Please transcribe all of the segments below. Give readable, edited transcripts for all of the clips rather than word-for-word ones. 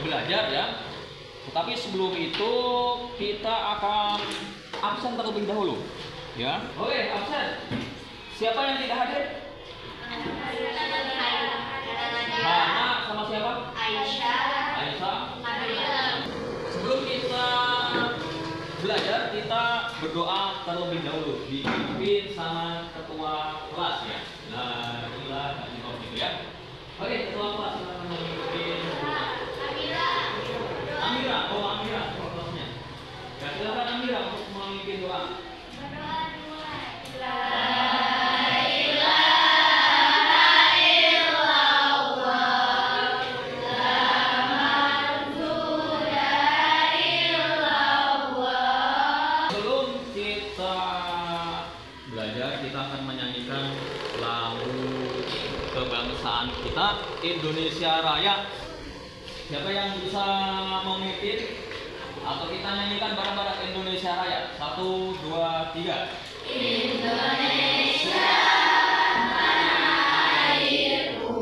belajar ya. Tetapi sebelum itu kita akan absen terlebih dahulu ya. Oke, absen. Siapa yang tidak hadir? Hana sama siapa? Aisyah. Sebelum kita belajar, kita berdoa terlebih dahulu, dipimpin sama ketua kelas ya. Nah, inilah gitu ya. Oke, ketua kelas silakan memimpin. Amira, Amira, ketua kelasnya. Ya, silakan Amira untuk memimpin doa. Kita akan menyanyikan lagu kebangsaan kita, Indonesia Raya. Siapa yang bisa memimpin? Atau kita nyanyikan bareng-bareng Indonesia Raya. 1, 2, 3. Indonesia airku,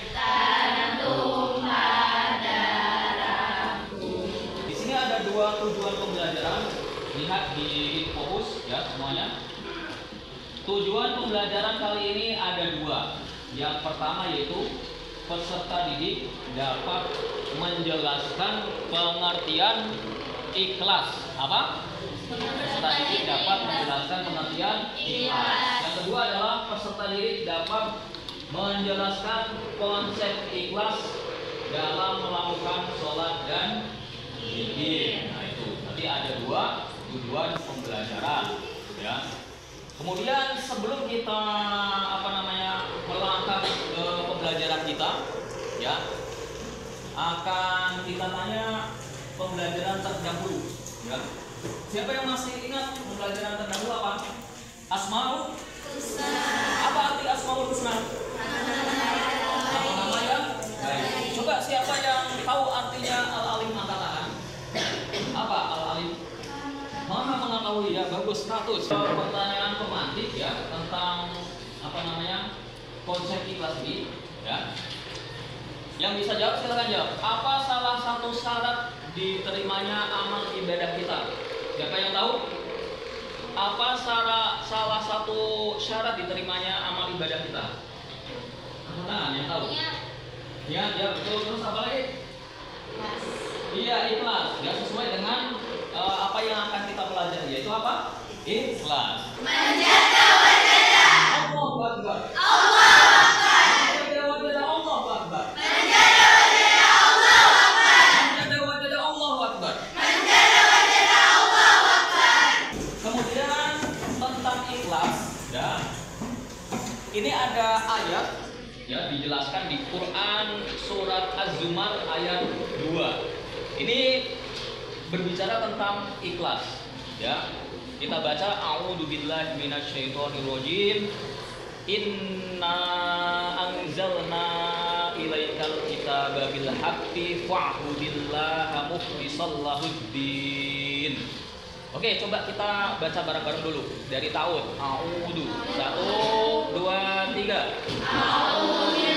tanah tumpah darahku. Di sini ada 2 tujuan pembelajaran. Lihat di fokus ya semuanya. Tujuan pembelajaran kali ini ada 2. Yang pertama yaitu peserta didik dapat menjelaskan pengertian ikhlas. Apa? Peserta didik dapat menjelaskan pengertian ikhlas. Yang kedua adalah peserta didik dapat menjelaskan konsep ikhlas dalam melakukan sholat dan zikir. Nah itu. Nanti ada 2 tujuan pembelajaran ya. Kemudian sebelum kita melangkah ke pembelajaran kita ya, akan kita tanya pembelajaran terdahulu ya. Siapa yang masih ingat pembelajaran terdahulu apa? Asmaul Husna. Apa arti Asmaul Husna? Nama ya? Baik. Coba siapa yang tahu artinya Al-Alim angkat tangan? Apa Al-Alim? Mana mengetahui ya, bagus 100. Pertanyaan pemantik ya tentang konsep ikhlas ini ya. Yang bisa jawab silakan jawab. Apa salah satu syarat diterimanya amal ibadah kita? Siapa yang tahu? Apa salah satu syarat diterimanya amal ibadah kita? Nah, yang tahu? Ya, betul. Terus apa lagi? Iya, ikhlas. Ya, sesuai dengan apa yang akan kita pelajari, yaitu apa? Ikhlas. Menjaga wajah. Allahu Akbar. Allahu Akbar. Menjaga wajah Allahu Akbar. Menjaga wajah Allahu Akbar. Menjaga wajah Allahu Akbar. Menjaga wajah Allahu Akbar. Kemudian tentang ikhlas, ya. Ini ada ayat ya dijelaskan di Quran surat Az-Zumar ayat 2. Ini berbicara tentang ikhlas ya. Kita baca a'udzubillahi minasyaitonirrajim. Inna anzalna ilaikal kitaba bil haqqi fa'budillaha mukhlishan lahuddin. Oke, coba kita baca bareng-bareng dulu dari Ta'awud. A'udzu. 1, 2, 3. A'udzu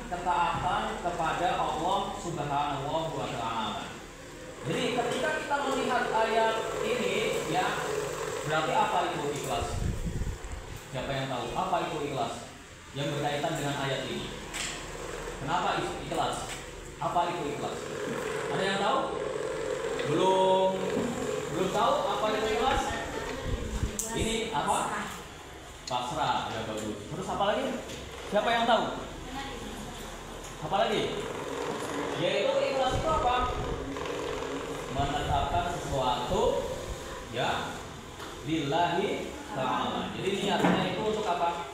ketaatan kepada Allah Subhanahu wa Ta'ala. Jadi ketika kita melihat ayat ini ya, berarti apa itu ikhlas? Siapa yang tahu apa itu ikhlas yang berkaitan dengan ayat ini? Kenapa ikhlas? Apa itu ikhlas? Ada yang tahu? Belum tahu apa itu ikhlas? Ini apa? Pasrah, ya bagus. Terus apa lagi? Siapa yang tahu? Apa lagi? Yaitu ikhlas itu apa? Menetapkan sesuatu ya lillahi ta'ala. Jadi niatnya itu untuk apa?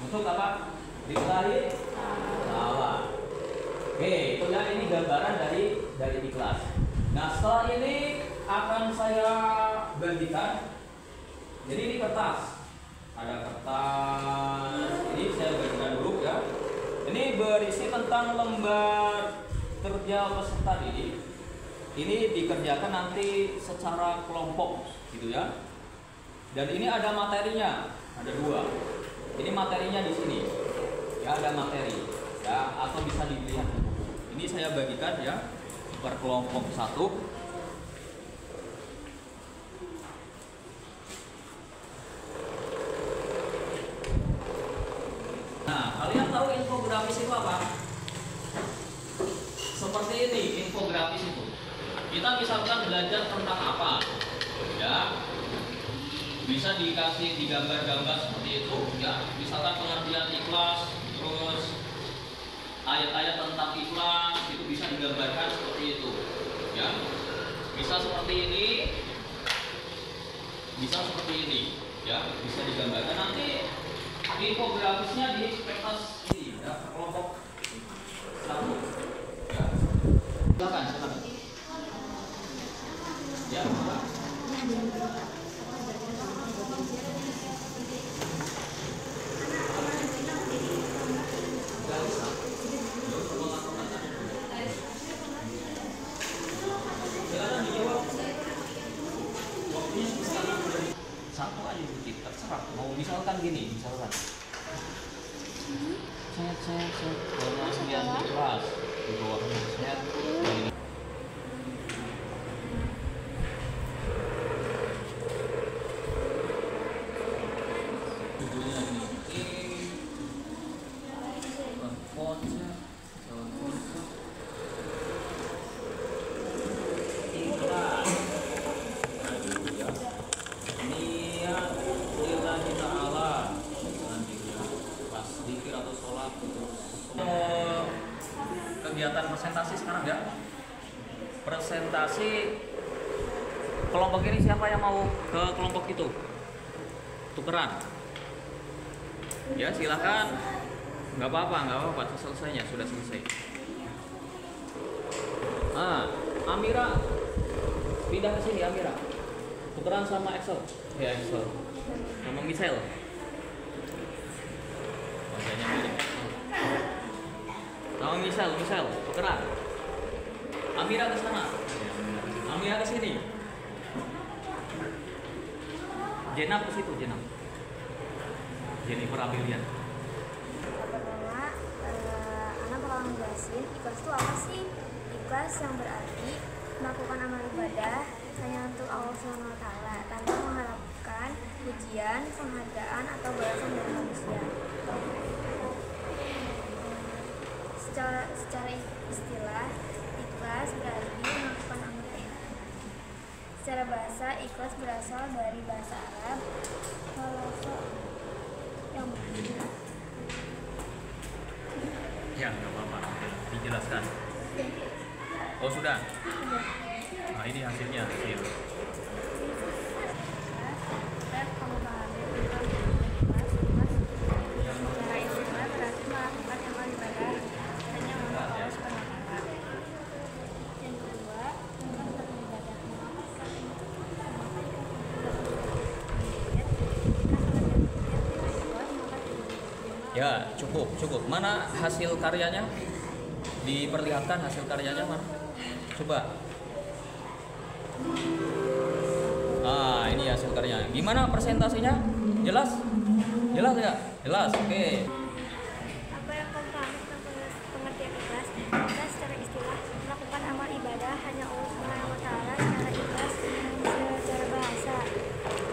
Untuk apa? Lillahi ta'ala. Oke, itu ya, ini gambaran dari ikhlas. Nah, setelah ini akan saya bagikan. Jadi ini kertas. Ada kertas. Ini saya bagikan dulu ya. Ini berisi tentang lembar kerja peserta didik. Ini dikerjakan nanti secara kelompok gitu ya. Dan ini ada materinya, ada 2. Ini materinya di sini. Ya, ada materi. Ya, atau bisa dilihat di buku. Ini saya bagikan ya per kelompok 1. Nah, kalian tahu infografis itu apa? Seperti ini infografis itu. Kita misalkan belajar tentang apa? Ya. Bisa dikasih digambar-gambar seperti itu ya. Misalkan pengertian ikhlas, terus ayat-ayat tentang ikhlas itu bisa digambarkan seperti itu. Ya. Bisa seperti ini. Bisa seperti ini, ya. Bisa digambarkan nanti infografisnya di kertas ini ya, kelompok 1 ya. Silakan ya, silakan. Silakan dijawab. Waktunya satu aja sedikit, terserah. Mau misalkan gini, misalkan saya kalau 9 kelas di bawahnya saya begini. Judulnya ini fontnya kegiatan presentasi sekarang ya. Presentasi kelompok ini, siapa yang mau ke kelompok itu? Tukeran. Ya, silakan. Nggak apa-apa, selesainya sudah selesai. Amira pindah ke sini, Amira. Tukeran sama Excel. Ya, Excel. Sama Michelle. Wajahnya mirip. Sama Michelle, tukeran. Amira ke sana. Amira ke sini. Jenap ke situ, Jenap. Jennifer Amelia. Pertama, Ana bakal ngejelasin ikhlas itu apa sih? Ikhlas yang berarti melakukan amal ibadah hanya untuk Allah SWT tanpa mengharapkan pujian, penghargaan atau balasan dari manusia. Secara istilah, ikhlas berarti melakukan amal ibadah. Secara bahasa, ikhlas berasal dari bahasa Arab yang Ya, nggak apa-apa. Dijelaskan. Oh, sudah. Nah, ini hasilnya. Ya, cukup. Mana hasil karyanya? Diperlihatkan hasil karyanya mana? Coba. Ini hasil karyanya. Gimana presentasinya? Jelas? Jelas ya? Jelas. Oke. Apa yang kamu pahami tentang pengertian ikhlas? Ikhlas secara istilah melakukan amal ibadah hanya Allah SWT secara ikhlas. Secara bahasa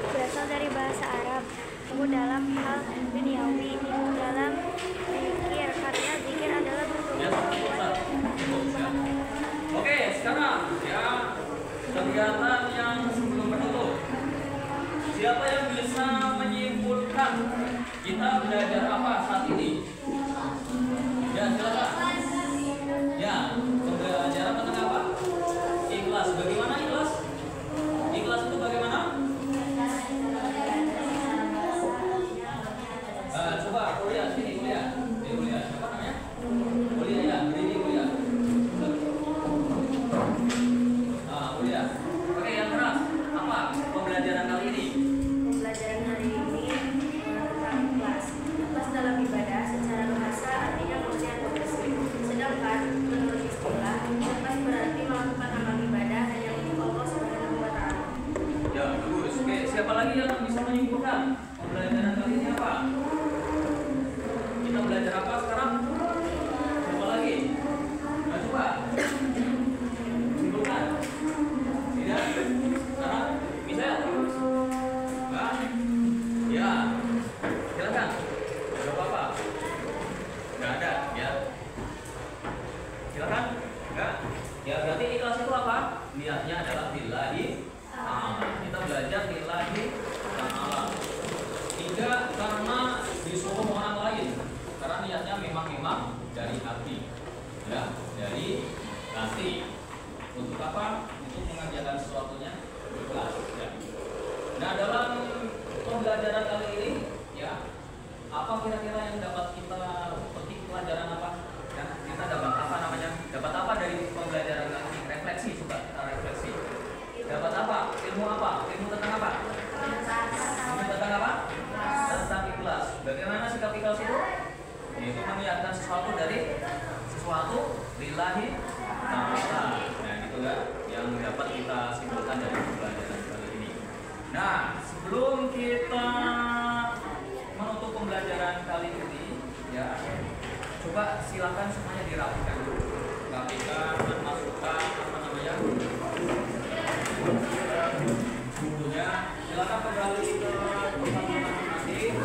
berasal dari bahasa Arab. Tunggu dalam hal duniawi, dalam zikir, karena zikir adalah bentuk perbuatan. Oke, sekarang ya kegiatan yang sebelum penutup. Siapa yang bisa menyimpulkan kita belajar apa saat memang dari hati, ya, dari hati. Untuk apa? Untuk mengerjakan sesuatunya ikhlas. Ya. Nah, dalam pembelajaran kali ini, ya, apa kira-kira yang dapat kita petik pelajaran apa? Ya, kita dapat apa namanya? Dapat apa dari pembelajaran kali ini? Refleksi, coba kita refleksi. Dapat apa? Ilmu apa? Ilmu tentang apa? Ilmu tentang apa? Tentang ikhlas. Bagaimana sikap ikhlas itu? Yaitu menyiapkan sesuatu dari sesuatu lillahi ta'ala. Nah, gitu kan yang dapat kita simpulkan dari pembelajaran kali ini. Nah, sebelum kita menutup pembelajaran kali ini, ya, coba silakan semuanya dirapikan dulu. Rapikan, masukkan apa namanya? Bukunya. Silakan kembali ke tempat masing-masing.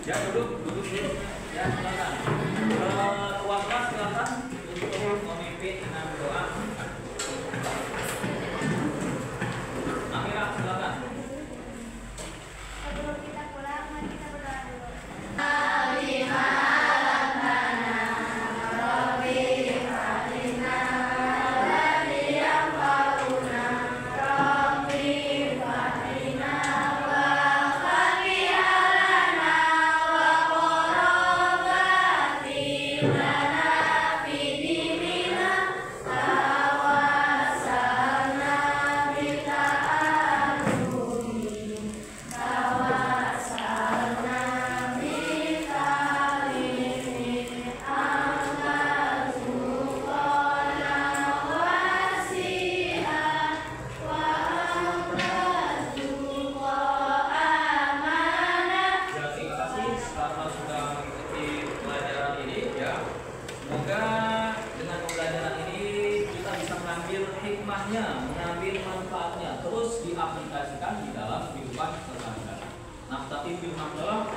Ya, duduk dulu. Ya, silakan. Ruang kelas silakan untuk memimpin dengan doa. Amira, silakan. Sebelum kita pulang, mari kita berdoa dulu. Mengambil manfaatnya, terus diaplikasikan di dalam kehidupan sehari-hari. Nah, tapi firman Allah